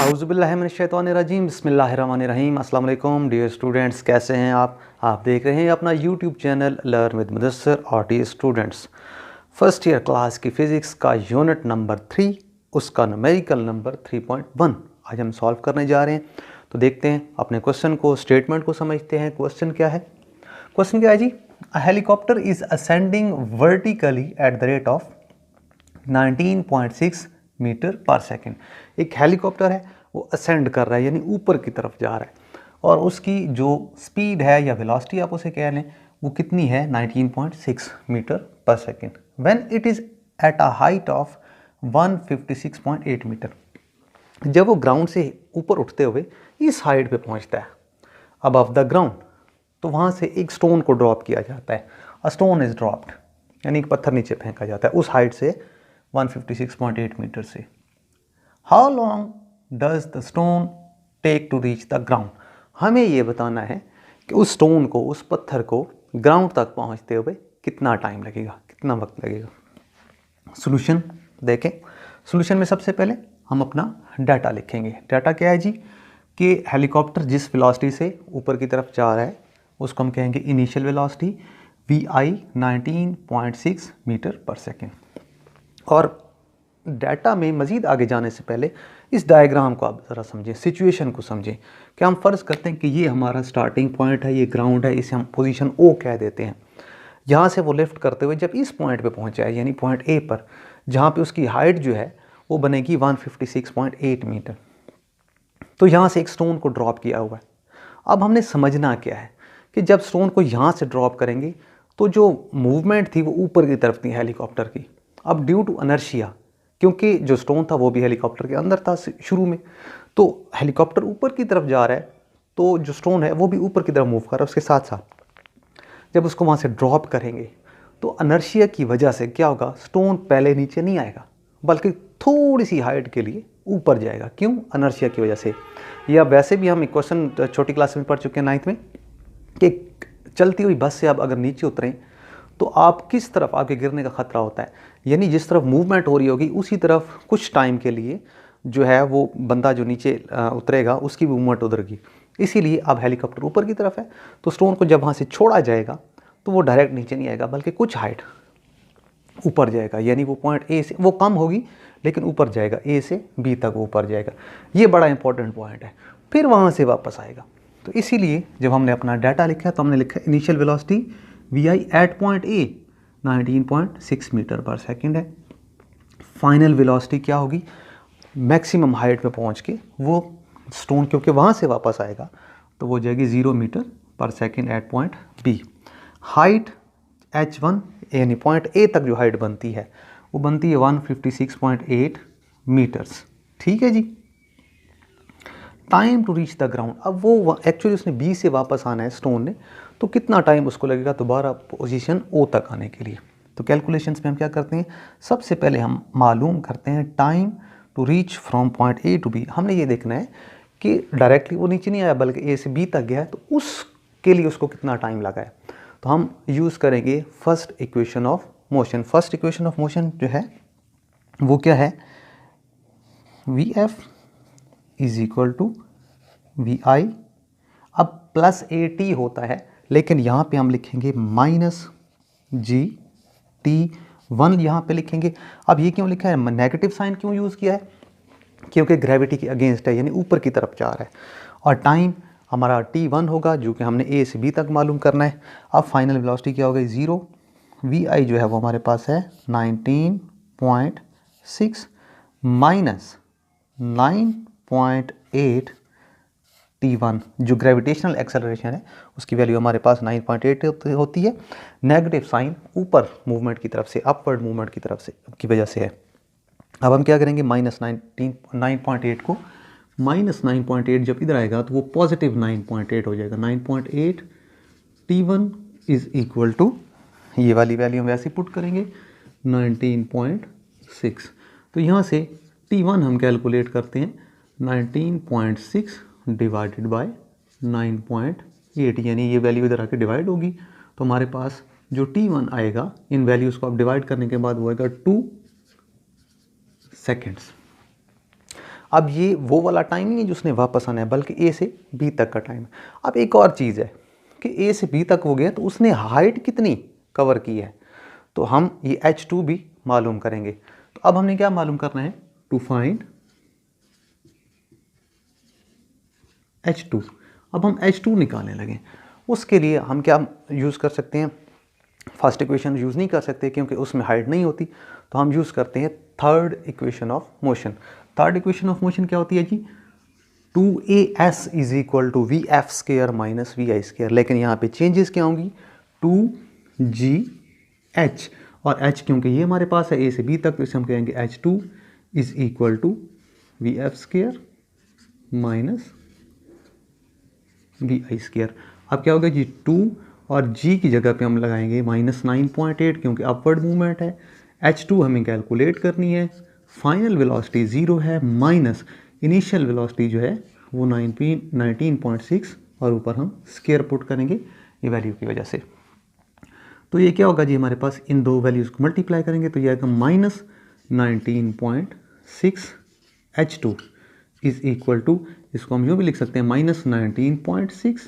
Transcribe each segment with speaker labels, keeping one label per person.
Speaker 1: औज़ुबिल्लाहिमिनश्शैतानिर्रजीम बिस्मिल्लाहिर्रहमानिर्रहीम। अस्सलाम वालेकुम डियर स्टूडेंट्स, कैसे हैं आप देख रहे हैं अपना YouTube channel learn with Mudassir और dear students, first year class की फ़िज़िक्स का यूनिट नंबर 3, उसका न्यूमेरिकल नंबर 3.1 आज हम सॉल्व करने जा रहे हैं। तो देखते हैं अपने क्वेश्चन को, स्टेटमेंट को समझते हैं। क्वेश्चन क्या है? क्वेश्चन क्या है जी? A helicopter is ascending vertically at the rate of 19.6 metre per second. एक हेलीकॉप्टर है, वो असेंड कर रहा है यानी ऊपर की तरफ जा रहा है, और उसकी जो स्पीड है या वेलोसिटी आप उसे कह लें, वो कितनी है? 19.6 metre per second. When it is at a height of 156.8 metre. जब वो ग्राउंड से ऊपर उठते हुए इस हाइट पे पहुंचता है अबव द ग्राउंड, तो वहाँ से एक स्टोन को ड्रॉप किया जाता है। अ स्टोन इज ड्रॉप्ड, यानी एक पत्थर नीचे फेंका जाता है उस हाइट से 156.8 मीटर से। How long does the stone take to reach the ground. हमें ये बताना है कि उस स्टोन को, उस पत्थर को ग्राउंड तक पहुंचते हुए कितना टाइम लगेगा, कितना वक्त लगेगा। सॉल्यूशन देखें। सॉल्यूशन में सबसे पहले हम अपना डाटा लिखेंगे। डाटा क्या है जी? कि हेलीकॉप्टर जिस वेलोसिटी से ऊपर की तरफ जा रहा है उसको हम कहेंगे initial velocity, VI 19.6 metre per second. और डाटा में मज़ीद आगे जाने से पहले इस डायग्राम को आप ज़रा समझें, सिचुएशन को समझें। कि हम फ़र्ज़ करते हैं कि ये हमारा स्टार्टिंग पॉइंट है, ये ग्राउंड है, इसे हम पोजीशन O कह देते हैं। यहाँ से वो लिफ्ट करते हुए जब इस पॉइंट पे पहुँच जाए, यानी पॉइंट A पर, जहाँ पे उसकी हाइट जो है वो बनेगी 156.8 मीटर। तो यहाँ से एक स्टोन को ड्रॉप किया हुआ है। अब हमने समझना क्या है कि जब स्टोन को यहाँ से ड्रॉप करेंगे तो जो मूवमेंट थी वो ऊपर की तरफ थी हेलीकॉप्टर की। अब ड्यू टू इनर्शिया, क्योंकि जो स्टोन था वो भी हेलीकॉप्टर के अंदर था शुरू में, तो हेलीकॉप्टर ऊपर की तरफ जा रहा है, तो जो स्टोन है वो भी ऊपर की तरफ मूव कर रहा है। उसके साथ साथ जब उसको वहाँ से ड्रॉप करेंगे तो इनर्शिया की वजह से क्या होगा? स्टोन पहले नीचे नहीं आएगा, बल्कि थोड़ी सी हाइट के लिए ऊपर जाएगा। क्यों? इनर्शिया की वजह से। या वैसे भी हम एक क्वेश्चन छोटी क्लास में पढ़ चुके हैं 9th में, कि चलती हुई बस से आप अगर नीचे उतरें तो आप किस तरफ आपके गिरने का ख़तरा होता है, यानी जिस तरफ मूवमेंट हो रही होगी उसी तरफ कुछ टाइम के लिए जो है वो बंदा जो नीचे उतरेगा उसकी भी मूवमेंट उधरेगी। इसीलिए अब हेलीकॉप्टर ऊपर की तरफ है, तो स्टोन को जब वहाँ से छोड़ा जाएगा तो वो डायरेक्ट नीचे नहीं आएगा, बल्कि कुछ हाइट ऊपर जाएगा। यानी वो पॉइंट A से वो कम होगी लेकिन ऊपर जाएगा, A से B तक वो ऊपर जाएगा। ये बड़ा इंपॉर्टेंट पॉइंट है। फिर वहाँ से वापस आएगा। तो इसीलिए जब हमने अपना डाटा लिखा तो हमने लिखा initial velocity VI at point A 19.6 metre per second है। फाइनल वेलोसिटी क्या होगी? मैक्सिमम हाइट पे पहुंच के वो स्टोन, क्योंकि वहाँ से वापस आएगा, तो वो जाएगी 0 metre per second at point B। Height H1 यानी पॉइंट A तक जो हाइट बनती है वो बनती है 156.8 मीटर्स। ठीक है जी। Time to reach the ground, अब वो एक्चुअली उसने B से वापस आना है स्टोन ने, तो कितना टाइम उसको लगेगा दोबारा पोजीशन O तक आने के लिए। तो कैलकुलेशंस में हम क्या करते हैं? सबसे पहले हम मालूम करते हैं time to reach from point A to B। हमने ये देखना है कि डायरेक्टली वो नीचे नहीं आया बल्कि A से B तक गया है, तो उसके लिए उसको कितना टाइम लगा है। तो हम यूज़ करेंगे first equation of motion. First equation of motion जो है वो क्या है? VF is equal to VI। अब प्लस AT होता है, लेकिन यहाँ पे हम लिखेंगे -GT1 यहाँ पे लिखेंगे। अब ये क्यों लिखा है? नेगेटिव साइन क्यों यूज़ किया है? क्योंकि ग्रेविटी के अगेंस्ट है, यानी ऊपर की तरफ जा रहा है। और टाइम हमारा T1 होगा जो कि हमने A से B तक मालूम करना है। अब फाइनल वेलोसिटी क्या हो गई? 0। VI जो है वो हमारे पास है 19.6 माइनस 9.8 T1, जो ग्रेविटेशनल एक्सेलरेशन है उसकी वैल्यू हमारे पास 9.8 होती है। नेगेटिव साइन ऊपर मूवमेंट की तरफ से, अपवर्ड मूवमेंट की तरफ से की वजह से है। अब हम क्या करेंगे? -9.8 को -9.8 जब इधर आएगा तो वो पॉजिटिव 9.8 हो जाएगा। 9.8 T1 इज इक्वल टू, ये वाली वैल्यू हम वैसे पुट करेंगे 19.6। तो यहाँ से T1 हम कैलकुलेट करते हैं 19.6 डिवाइडेड बाय 9.8, यानी ये वैल्यू इधर आके डिवाइड होगी, तो हमारे पास जो T1 आएगा इन वैल्यूज़ को आप डिवाइड करने के बाद वो आएगा 2 सेकेंड्स। अब ये वो वाला टाइम नहीं है जो उसने वापस आना है, बल्कि ए से बी तक का टाइम। अब एक और चीज़ है कि ए से बी तक हो गया तो उसने हाइट कितनी कवर की है, तो हम ये h2 भी मालूम करेंगे। तो अब हमने क्या मालूम करना है, टू फाइंड h2। अब हम h2 निकालने लगे, उसके लिए हम क्या यूज़ कर सकते हैं, फर्स्ट इक्वेशन यूज़ नहीं कर सकते क्योंकि उसमें हाइट नहीं होती, तो हम यूज़ करते हैं third equation of motion. Third equation of motion क्या होती है जी, 2as is equal to V F square minus V I square, लेकिन यहाँ पे चेंजेस क्या होंगी, 2gh, और h क्योंकि ये हमारे पास है a से b तक, तो इसे हम कहेंगे h2 is equal to V F square minus V I square. अब क्या होगा जी, 2 और g की जगह पे हम लगाएंगे -9.8 क्योंकि अपवर्ड मूवमेंट है। h2 हमें कैलकुलेट करनी है, फाइनल वेलोसिटी 0 है, माइनस इनिशियल वेलोसिटी जो है वो 19.6, और ऊपर हम स्केयर पुट करेंगे ये वैल्यू की वजह से। तो ये क्या होगा जी, हमारे पास इन दो वैल्यूज़ को मल्टीप्लाई करेंगे तो ये आएगा -19.6 h2 इज इक्वल टू, इसको हम यूँ भी लिख सकते हैं -19.6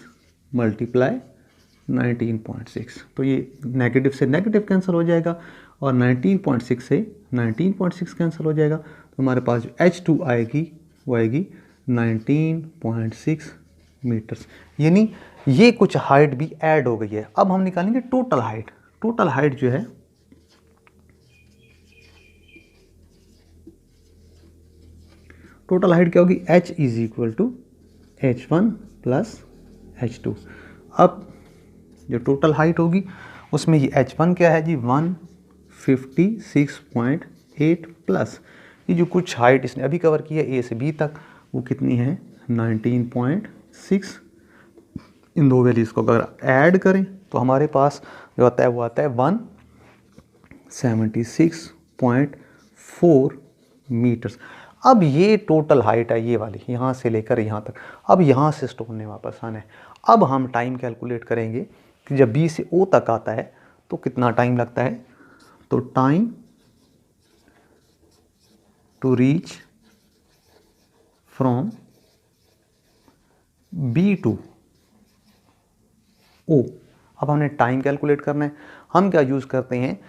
Speaker 1: मल्टीप्लाई 19.6। तो ये नेगेटिव से नेगेटिव कैंसिल हो जाएगा और 19.6 से 19.6 कैंसिल हो जाएगा, तो हमारे पास जो h2 आएगी वो आएगी 19.6 मीटर्स। यानी ये कुछ हाइट भी ऐड हो गई है। अब हम निकालेंगे टोटल हाइट। टोटल हाइट जो है टोटल हाइट क्या होगी, h is equal to h1 plus h2। अब जो टोटल हाइट होगी उसमें ये h1 क्या है जी, 156.8 प्लस ये जो कुछ हाइट इसने अभी कवर की है a से b तक, वो कितनी है 19.6। इन दो वैल्यूज़ को अगर ऐड करें तो हमारे पास जो आता है वो आता है 176.4 मीटर्स। अब ये टोटल हाइट है ये वाली, यहाँ से लेकर यहाँ तक। अब यहाँ से स्टोन ने वापस आना है। अब हम टाइम कैलकुलेट करेंगे कि जब B से O तक आता है तो कितना टाइम लगता है। तो time to reach from B to O। अब हमने टाइम कैलकुलेट करना है। हम क्या यूज़ करते हैं,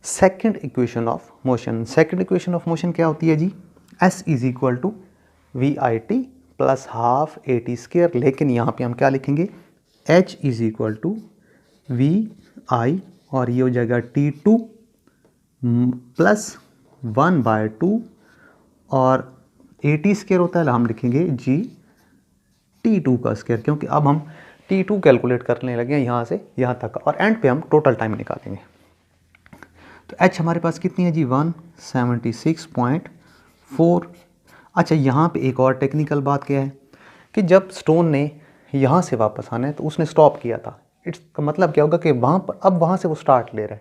Speaker 1: second equation of motion. Second equation of motion क्या होती है जी, S is equal to v i t plus half a t square, लेकिन यहाँ पे हम क्या लिखेंगे, H is equal to v i, और ये हो जाएगा T2 प्लस 1/2, और ए टी स्केयर होता है, हम लिखेंगे G T2 का स्केयर, क्योंकि अब हम T2 कैलकुलेट करने लगे हैं यहाँ से यहाँ तक, और एंड पे हम टोटल टाइम निकालेंगे। तो H हमारे पास कितनी है जी, 176.4। अच्छा, यहाँ पे एक और टेक्निकल बात क्या है कि जब स्टोन ने यहाँ से वापस आना है तो उसने स्टॉप किया था। इसका मतलब क्या होगा कि वहाँ पर अब वहाँ से वो स्टार्ट ले रहा है,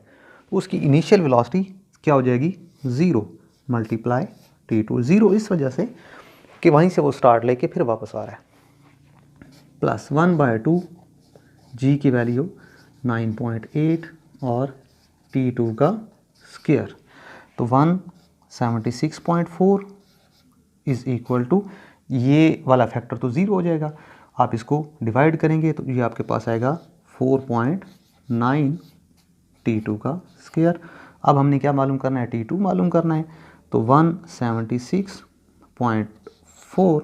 Speaker 1: तो उसकी इनिशियल वेलोसिटी क्या हो जाएगी, 0 मल्टीप्लाई T2। 0 इस वजह से कि वहीं से वो स्टार्ट लेके फिर वापस आ रहा है, प्लस 1/2 G की वैल्यू 9.8 और T2 का स्क्वायर, तो 176.4 इज इक्वल टू, ये वाला फैक्टर तो 0 हो जाएगा, आप इसको डिवाइड करेंगे तो ये आपके पास आएगा 4.9 T2 का स्क्वायर। अब हमने क्या मालूम करना है, T2 मालूम करना है, तो 176.4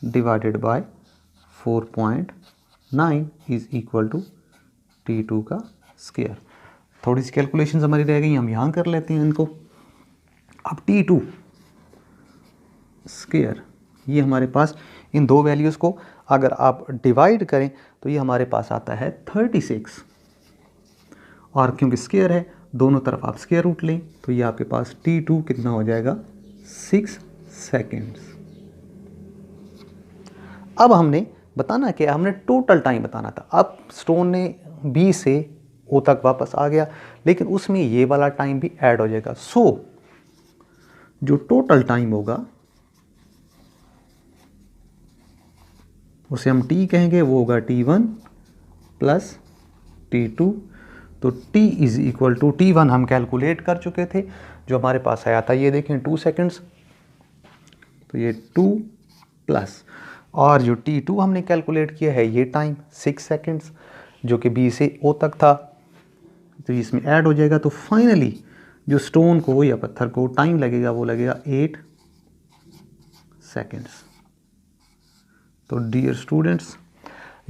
Speaker 1: divided by 4.9 is equal to T2 का स्क्वायर। थोड़ी सी कैलकुलेशंस हमारी रह गई, हम यहाँ कर लेते हैं इनको। अब T2 स्क्वायर, ये हमारे पास इन दो वैल्यूज़ को अगर आप डिवाइड करें तो ये हमारे पास आता है 36, और क्योंकि स्क्वायर है दोनों तरफ आप स्क्वायर रूट लें तो ये आपके पास T2 कितना हो जाएगा, 6 सेकेंड्स। अब हमने बताना क्या, हमने टोटल टाइम बताना था। अब स्टोन ने B से O तक वापस आ गया, लेकिन उसमें ये वाला टाइम भी ऐड हो जाएगा। सो जो टोटल टाइम होगा उसे हम T कहेंगे, वो होगा T1 प्लस T2। तो T is equal to, T1 हम कैलकुलेट कर चुके थे, जो हमारे पास आया था ये देखें 2 सेकेंड्स, तो ये 2 प्लस, और जो T2 हमने कैलकुलेट किया है ये टाइम 6 सेकेंड्स जो कि B से O तक था, तो इसमें ऐड हो जाएगा। तो फाइनली जो स्टोन को या पत्थर को टाइम लगेगा वो लगेगा 8 सेकेंड्स। तो डियर स्टूडेंट्स,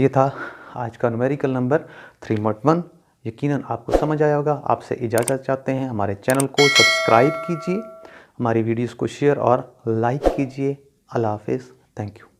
Speaker 1: ये था आज का न्यूमेरिकल नंबर 3.1। यकीनन आपको समझ आया होगा। आपसे इजाज़त चाहते हैं। हमारे चैनल को सब्सक्राइब कीजिए, हमारी वीडियोस को शेयर और लाइक कीजिए। अल्लाह हाफिज़। Thank you.